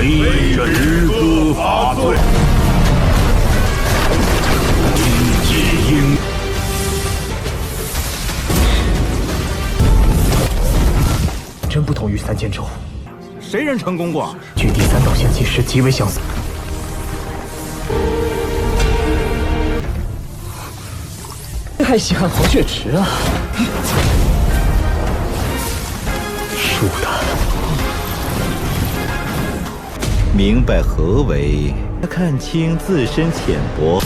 为止歌发罪，应解应。真不同于3剑咒，谁人成功过？距第3道仙气时极为相似。太稀罕黄血池啊！输的。明白何为，看清自身浅薄。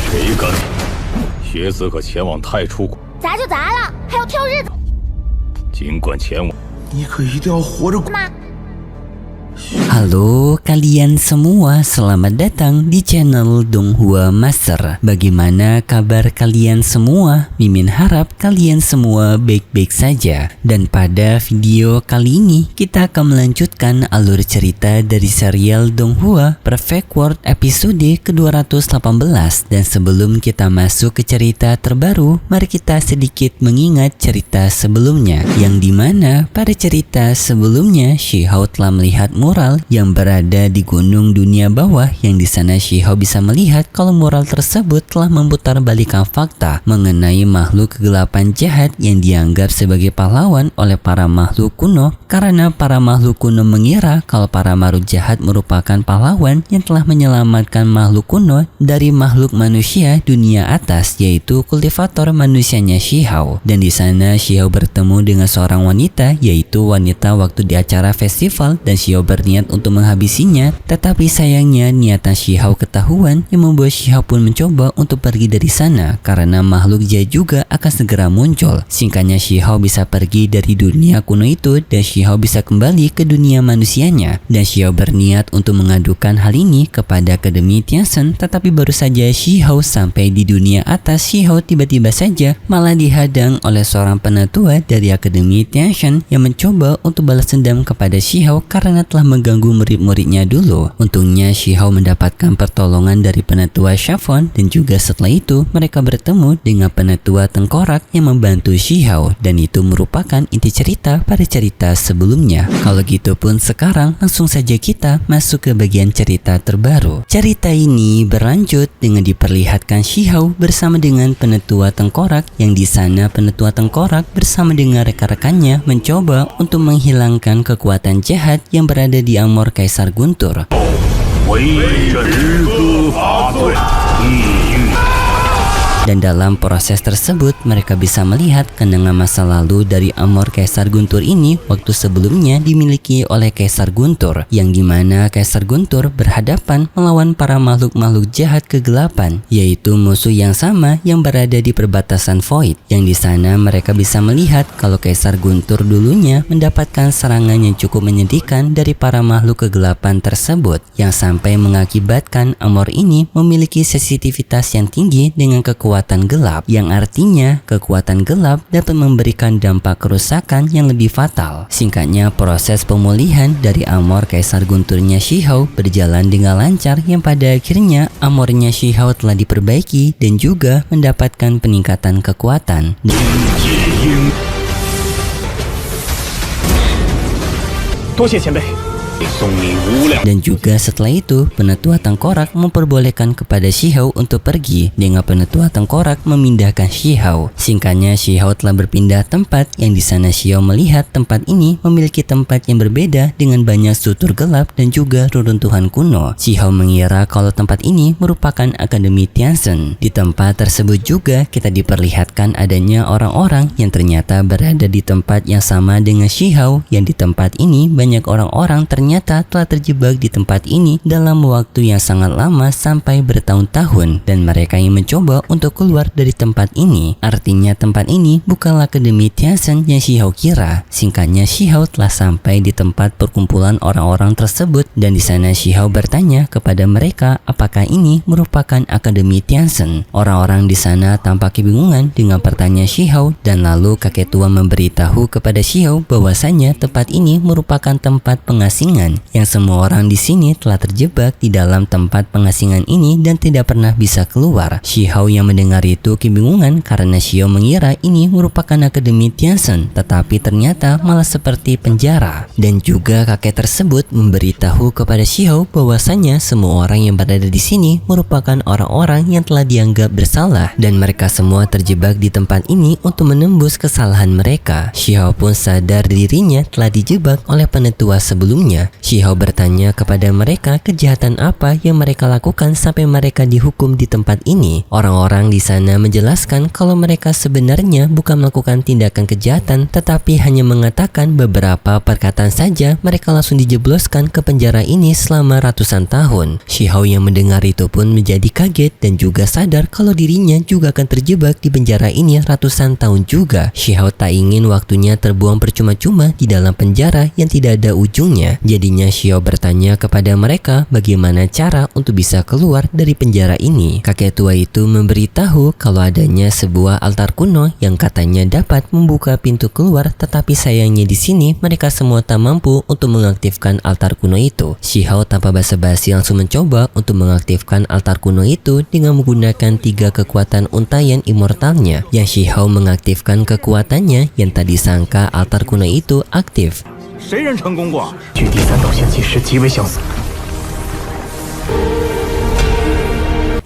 谁敢？学子可前往太初谷。砸就砸了，还要挑日子尽管前往。你可一定要活着。吗？ Halo kalian semua, selamat datang di channel Donghua Master. Bagaimana kabar kalian semua? Mimin harap kalian semua baik-baik saja. Dan pada video kali ini kita akan melanjutkan alur cerita dari serial Donghua Perfect World episode ke-218. Dan sebelum kita masuk ke cerita terbaru, mari kita sedikit mengingat cerita sebelumnya, yang dimana pada cerita sebelumnya Shihao telah melihat mural yang berada di gunung dunia bawah, yang di sana Shihao bisa melihat kalau mural tersebut telah memutarbalikkan fakta mengenai makhluk kegelapan jahat yang dianggap sebagai pahlawan oleh para makhluk kuno, karena para makhluk kuno mengira kalau para makhluk jahat merupakan pahlawan yang telah menyelamatkan makhluk kuno dari makhluk manusia dunia atas, yaitu kultivator manusianya Shihao. Dan di sana Shihao bertemu dengan seorang wanita, yaitu wanita waktu di acara festival, dan Shihao berniat untuk menghabisinya, tetapi sayangnya niatan Shihao ketahuan, yang membuat Shihao pun mencoba untuk pergi dari sana karena makhluk jahat juga akan segera muncul. Singkatnya Shihao bisa pergi dari dunia kuno itu dan Shihao bisa kembali ke dunia manusianya, dan Shihao berniat untuk mengadukan hal ini kepada Akademi Tianzhen. Tetapi baru saja Shihao sampai di dunia atas, Shihao tiba-tiba saja malah dihadang oleh seorang penatua dari Akademi Tianzhen yang mencoba untuk balas dendam kepada Shihao karena telah mengganggu murid-muridnya dulu. Untungnya Shihao mendapatkan pertolongan dari penatua Shavon, dan juga setelah itu mereka bertemu dengan penatua tengkorak yang membantu Shihao, dan itu merupakan inti cerita pada cerita sebelumnya. Kalau gitu pun sekarang langsung saja kita masuk ke bagian cerita terbaru. Cerita ini berlanjut dengan diperlihatkan Shihao bersama dengan penatua tengkorak, yang di sana penatua tengkorak bersama dengan rekan-rekannya mencoba untuk menghilangkan kekuatan jahat yang berada di Amor Kaisar Guntur. 为止歌发罪，地狱。 Dan dalam proses tersebut mereka bisa melihat kenangan masa lalu dari Amor Kaisar Guntur ini waktu sebelumnya dimiliki oleh Kaisar Guntur, yang dimana Kaisar Guntur berhadapan melawan para makhluk-makhluk jahat kegelapan, yaitu musuh yang sama yang berada di perbatasan Void, yang di sana mereka bisa melihat kalau Kaisar Guntur dulunya mendapatkan serangan yang cukup menyedihkan dari para makhluk kegelapan tersebut, yang sampai mengakibatkan Amor ini memiliki sensitivitas yang tinggi dengan kekuatan gelap, yang artinya kekuatan gelap dapat memberikan dampak kerusakan yang lebih fatal. Singkatnya, proses pemulihan dari Amor Kaisar Gunturnya Shihao berjalan dengan lancar, yang pada akhirnya Amornya Shihao telah diperbaiki dan juga mendapatkan peningkatan kekuatan. Dan juga setelah itu penatua tengkorak memperbolehkan kepada Shihao untuk pergi, dengan penatua tengkorak memindahkan Shihao. Singkatnya Shihao telah berpindah tempat, yang di sana Shihao melihat tempat ini memiliki tempat yang berbeda dengan banyak struktur gelap dan juga reruntuhan kuno. Shihao mengira kalau tempat ini merupakan Akademi Tianzhen. Di tempat tersebut juga kita diperlihatkan adanya orang-orang yang ternyata berada di tempat yang sama dengan Shihao, yang di tempat ini banyak orang-orang ternyata telah terjebak di tempat ini dalam waktu yang sangat lama sampai bertahun-tahun, dan mereka ingin mencoba untuk keluar dari tempat ini. Artinya tempat ini bukanlah Akademi Tianzhen yang Shihao kira. Singkatnya Shihao telah sampai di tempat perkumpulan orang-orang tersebut, dan di sana Shihao bertanya kepada mereka apakah ini merupakan Akademi Tianzhen. Orang-orang di sana tampak kebingungan dengan pertanyaan Shihao, dan lalu kakek tua memberitahu kepada Shihao bahwasanya tempat ini merupakan tempat pengasingan pengasingan, yang semua orang di sini telah terjebak di dalam tempat pengasingan ini dan tidak pernah bisa keluar. Shihao yang mendengar itu kebingungan karena Xiao mengira ini merupakan Akademi Tianzhen, tetapi ternyata malah seperti penjara. Dan juga kakek tersebut memberitahu kepada Shihao bahwasanya semua orang yang berada di sini merupakan orang-orang yang telah dianggap bersalah dan mereka semua terjebak di tempat ini untuk menembus kesalahan mereka. Shihao pun sadar dirinya telah dijebak oleh penetua sebelumnya. Shihao bertanya kepada mereka kejahatan apa yang mereka lakukan sampai mereka dihukum di tempat ini. Orang-orang di sana menjelaskan kalau mereka sebenarnya bukan melakukan tindakan kejahatan, tetapi hanya mengatakan beberapa perkataan saja mereka langsung dijebloskan ke penjara ini selama ratusan tahun. Shihao yang mendengar itu pun menjadi kaget dan juga sadar kalau dirinya juga akan terjebak di penjara ini ratusan tahun juga. Shihao tak ingin waktunya terbuang percuma-cuma di dalam penjara yang tidak ada ujungnya. Jadinya Shihao bertanya kepada mereka bagaimana cara untuk bisa keluar dari penjara ini. Kakek tua itu memberitahu kalau adanya sebuah altar kuno yang katanya dapat membuka pintu keluar, tetapi sayangnya di sini mereka semua tak mampu untuk mengaktifkan altar kuno itu. Shihao tanpa basa-basi langsung mencoba untuk mengaktifkan altar kuno itu dengan menggunakan 3 kekuatan untayan immortalnya, yang Shihao mengaktifkan kekuatannya yang tak disangka altar kuno itu aktif. 谁人成功过？距第3道仙气时极为相似。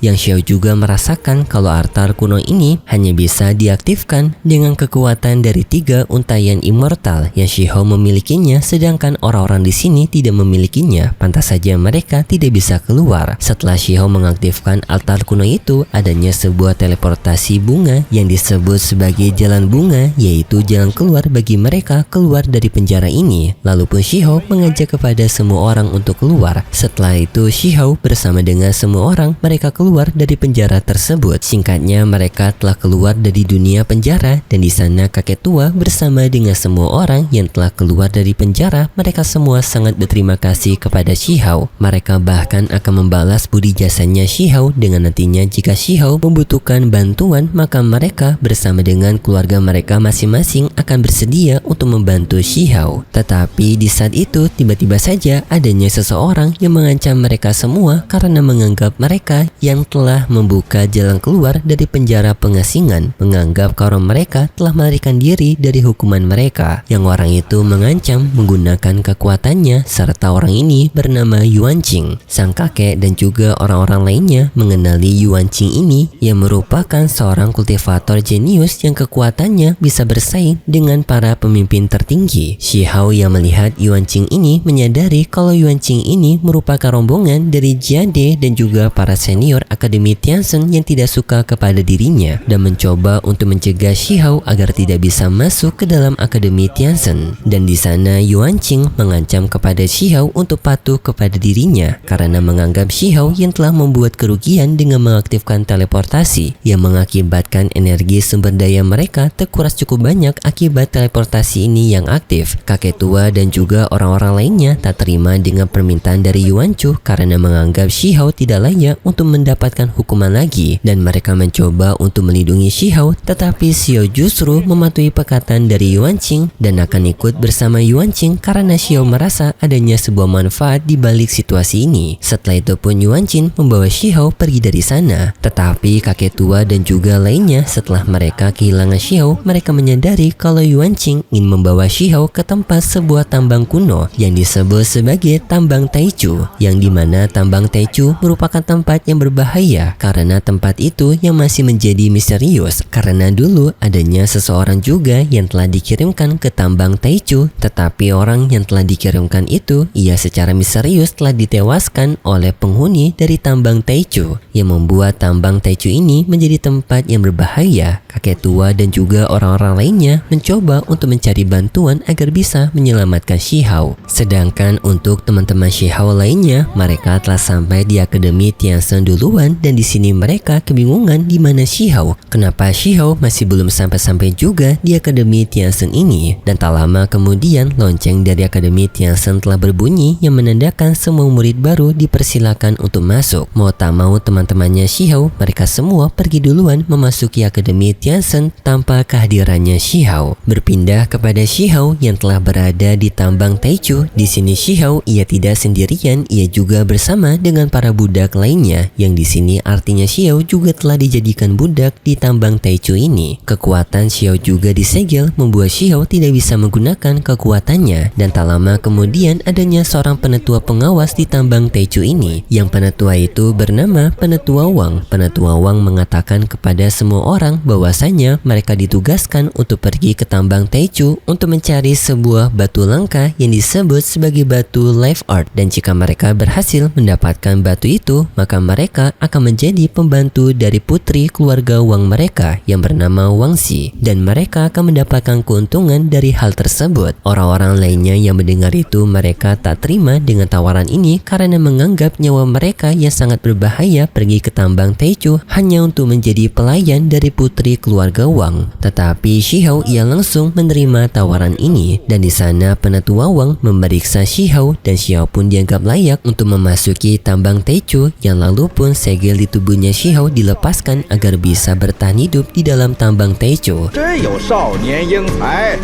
Yang Xiao juga merasakan kalau altar kuno ini hanya bisa diaktifkan dengan kekuatan dari 3 untayan immortal yang Xiao memilikinya, sedangkan orang-orang di sini tidak memilikinya. Pantas saja mereka tidak bisa keluar. Setelah Xiao mengaktifkan altar kuno itu, adanya sebuah teleportasi bunga yang disebut sebagai jalan bunga, yaitu jalan keluar bagi mereka keluar dari penjara ini. Lalu pun Xiao mengajak kepada semua orang untuk keluar. Setelah itu Xiao bersama dengan semua orang mereka keluar dari penjara tersebut. Singkatnya, mereka telah keluar dari dunia penjara dan di sana kakek tua bersama dengan semua orang yang telah keluar dari penjara. Mereka semua sangat berterima kasih kepada Shihao. Mereka bahkan akan membalas budi jasanya Shihao dengan nantinya jika Shihao membutuhkan bantuan, maka mereka bersama dengan keluarga mereka masing-masing akan bersedia untuk membantu Shihao. Tetapi di saat itu tiba-tiba saja adanya seseorang yang mengancam mereka semua karena menganggap mereka yang telah membuka jalan keluar dari penjara pengasingan, menganggap kalau mereka telah melarikan diri dari hukuman mereka. Yang orang itu mengancam menggunakan kekuatannya, serta orang ini bernama Yuan Qing. Sang kakek dan juga orang-orang lainnya mengenali Yuan Qing ini yang merupakan seorang kultivator jenius yang kekuatannya bisa bersaing dengan para pemimpin tertinggi. Shihao yang melihat Yuan Qing ini menyadari kalau Yuan Qing ini merupakan rombongan dari Jiade dan juga para senior Akademi Tianzhen yang tidak suka kepada dirinya dan mencoba untuk mencegah Shihao agar tidak bisa masuk ke dalam Akademi Tianzhen. Dan di sana Yuan Qing mengancam kepada Shihao untuk patuh kepada dirinya karena menganggap Shihao yang telah membuat kerugian dengan mengaktifkan teleportasi yang mengakibatkan energi sumber daya mereka terkuras cukup banyak akibat teleportasi ini yang aktif. Kakek tua dan juga orang-orang lainnya tak terima dengan permintaan dari Yuan Chu karena menganggap Shihao tidak layak untuk mendapatkan hukuman lagi dan mereka mencoba untuk melindungi Shihao, tetapi Xiao justru mematuhi perkataan dari Yuan Qing dan akan ikut bersama Yuan Qing karena Xiao merasa adanya sebuah manfaat di balik situasi ini. Setelah itu pun Yuan Qing membawa Shihao pergi dari sana, tetapi kakek tua dan juga lainnya setelah mereka kehilangan Shihao, mereka menyadari kalau Yuan Qing ingin membawa Shihao ke tempat sebuah tambang kuno yang disebut sebagai tambang Taichu, yang dimana tambang Taichu merupakan tempat yang berbahaya karena tempat itu yang masih menjadi misterius karena dulu adanya seseorang juga yang telah dikirimkan ke tambang Taichu, tetapi orang yang telah dikirimkan itu ia secara misterius telah ditewaskan oleh penghuni dari tambang Taichu yang membuat tambang Taichu ini menjadi tempat yang berbahaya. Kakek tua dan juga orang-orang lainnya mencoba untuk mencari bantuan agar bisa menyelamatkan Shihao. Sedangkan untuk teman-teman Shihao lainnya, mereka telah sampai di Akademi Tianzhen duluan kekacauan dan di sini mereka kebingungan di mana Shihao. Kenapa Shihao masih belum sampai-sampai juga di Akademi Tianzhen ini? Dan tak lama kemudian lonceng dari Akademi Tianzhen telah berbunyi yang menandakan semua murid baru dipersilakan untuk masuk. Mau tak mau teman-temannya Shihao, mereka semua pergi duluan memasuki Akademi Tianzhen tanpa kehadirannya Shihao. Berpindah kepada Shihao yang telah berada di tambang Taichu. Di sini Shihao ia tidak sendirian, ia juga bersama dengan para budak lainnya, yang di sini artinya Shihao juga telah dijadikan budak di tambang Taichu ini. Kekuatan Shihao juga disegel membuat Shihao tidak bisa menggunakan kekuatannya, dan tak lama kemudian adanya seorang penetua pengawas di tambang Taichu ini. Yang penetua itu bernama Penetua Wang. Penetua Wang mengatakan kepada semua orang bahwasanya mereka ditugaskan untuk pergi ke tambang Taichu untuk mencari sebuah batu langka yang disebut sebagai batu Life Art, dan jika mereka berhasil mendapatkan batu itu, maka mereka akan menjadi pembantu dari putri keluarga Wang mereka yang bernama Wang Xi, dan mereka akan mendapatkan keuntungan dari hal tersebut. Orang-orang lainnya yang mendengar itu mereka tak terima dengan tawaran ini karena menganggap nyawa mereka yang sangat berbahaya pergi ke tambang Taichu hanya untuk menjadi pelayan dari putri keluarga Wang. Tetapi Shihao ia langsung menerima tawaran ini, dan di sana penetua Wang memeriksa Shihao dan Shihao pun dianggap layak untuk memasuki tambang Taichu, yang lalu pun segel di tubuhnya Shihao dilepaskan agar bisa bertahan hidup di dalam tambang Taichu. 真有少年英才，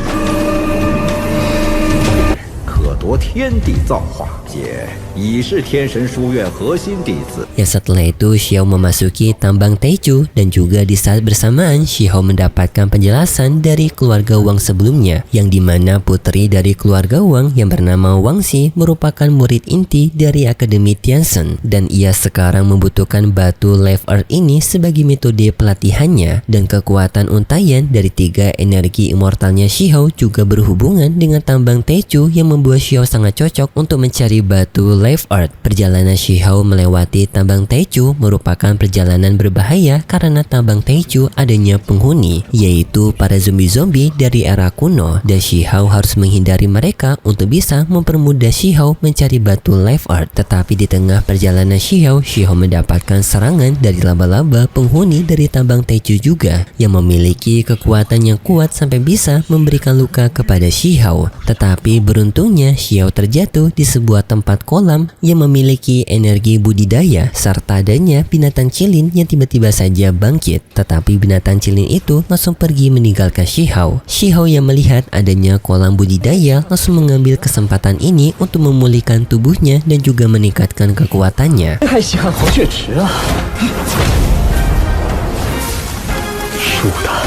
可夺天地造化界，已是天神书院核心弟子。 Ya setelah itu Shihao memasuki tambang Taichu, dan juga di saat bersamaan Shihao mendapatkan penjelasan dari keluarga Wang sebelumnya, yang dimana putri dari keluarga Wang yang bernama Wang Xi merupakan murid inti dari Akademi Tianzhen, dan ia sekarang membutuhkan batu Life Art ini sebagai metode pelatihannya. Dan kekuatan untayan dari 3 energi immortalnya Shihao juga berhubungan dengan tambang Taichu, yang membuat Shihao sangat cocok untuk mencari batu Life Art. Perjalanan Shihao melewati tambang Taichu merupakan perjalanan berbahaya karena tambang Taichu adanya penghuni, yaitu para zombie-zombie dari era kuno, dan Shihao harus menghindari mereka untuk bisa mempermudah Shihao mencari batu Life Art. Tetapi di tengah perjalanan Shihao mendapatkan serangan dari laba-laba penghuni dari tambang Taichu juga, yang memiliki kekuatan yang kuat sampai bisa memberikan luka kepada Shihao. Tetapi beruntungnya Shihao terjatuh di sebuah tempat kolam yang memiliki energi budidaya, serta adanya binatang cilin yang tiba-tiba saja bangkit. Tetapi binatang cilin itu langsung pergi meninggalkan Shihao. Shihao yang melihat adanya kolam budidaya langsung mengambil kesempatan ini untuk memulihkan tubuhnya dan juga meningkatkan kekuatannya. 还喜欢活血池啊！输的。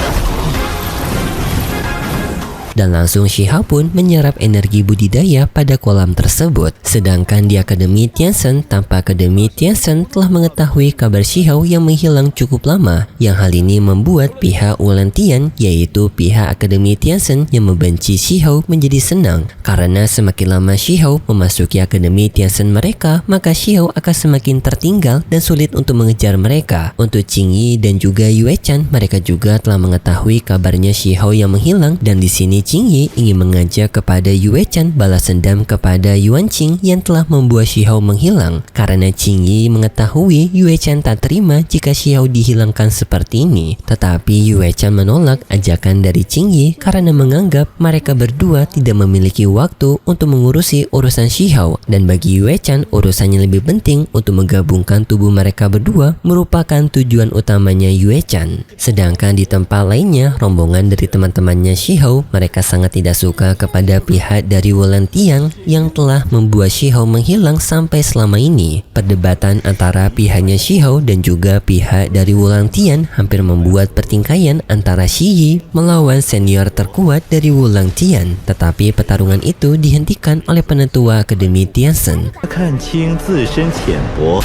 Dan langsung Shihao pun menyerap energi budidaya pada kolam tersebut. Sedangkan di Akademi Tianzhen, tanpa Akademi Tianzhen telah mengetahui kabar Shihao yang menghilang cukup lama, yang hal ini membuat pihak Wulantian, yaitu pihak Akademi Tianzhen, yang membenci Shihao menjadi senang, karena semakin lama Shihao memasuki Akademi Tianzhen mereka, maka Shihao akan semakin tertinggal dan sulit untuk mengejar mereka. Untuk Qingyi dan juga Yue Chan, mereka juga telah mengetahui kabarnya Shihao yang menghilang, dan di sini Qingyi ingin mengajak kepada Yue Chan balas dendam kepada Yuan Qing yang telah membuat Shihao menghilang, karena Qingyi mengetahui Yue Chan tak terima jika Shihao dihilangkan seperti ini. Tetapi Yue Chan menolak ajakan dari Qingyi karena menganggap mereka berdua tidak memiliki waktu untuk mengurusi urusan Shihao, dan bagi Yue Chan urusannya lebih penting untuk menggabungkan tubuh mereka berdua merupakan tujuan utamanya Yue Chan. Sedangkan di tempat lainnya, rombongan dari teman-temannya Shihao, mereka sangat tidak suka kepada pihak dari Wulantian yang telah membuat Shihao menghilang sampai selama ini. Perdebatan antara pihaknya Shihao dan juga pihak dari Wulantian hampir membuat pertikaian antara Shiyi melawan senior terkuat dari Wulantian. Tetapi pertarungan itu dihentikan oleh penetua Akademi Tianzhen. 看清自身浅薄，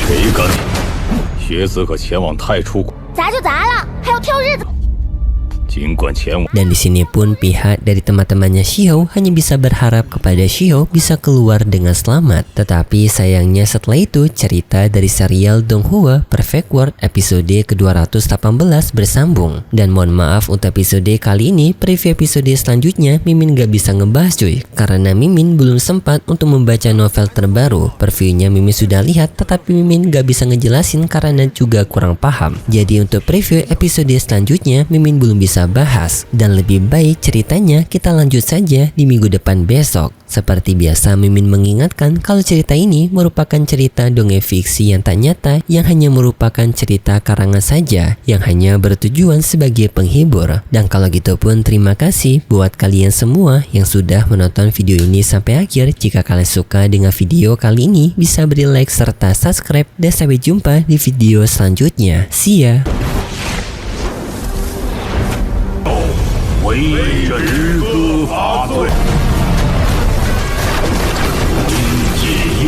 谁敢？学子可前往太初谷。砸就砸了，还要挑日子。尽管前往。 Dan di sini pun pihak dari teman-temannya Shihou hanya bisa berharap kepada Shihou bisa keluar dengan selamat. Tetapi sayangnya setelah itu cerita dari serial Donghua Perfect World episode ke-218 bersambung. Dan mohon maaf untuk episode kali ini, preview episode selanjutnya Mimin gak bisa ngebahas cuy, karena Mimin belum sempat untuk membaca novel terbaru. Previewnya Mimin sudah lihat, tetapi Mimin gak bisa ngejelasin karena juga kurang paham. Jadi untuk preview episode selanjutnya Mimin belum bisa bahas. Dan lebih baik ceritanya kita lanjut saja di minggu depan besok. Seperti biasa Mimin mengingatkan kalau cerita ini merupakan cerita dongeng fiksi yang tak nyata, yang hanya merupakan cerita karangan saja, yang hanya bertujuan sebagai penghibur. Dan kalau gitu pun terima kasih buat kalian semua yang sudah menonton video ini sampai akhir. Jika kalian suka dengan video kali ini, bisa beri like serta subscribe, dan sampai jumpa di video selanjutnya. See ya. 为人。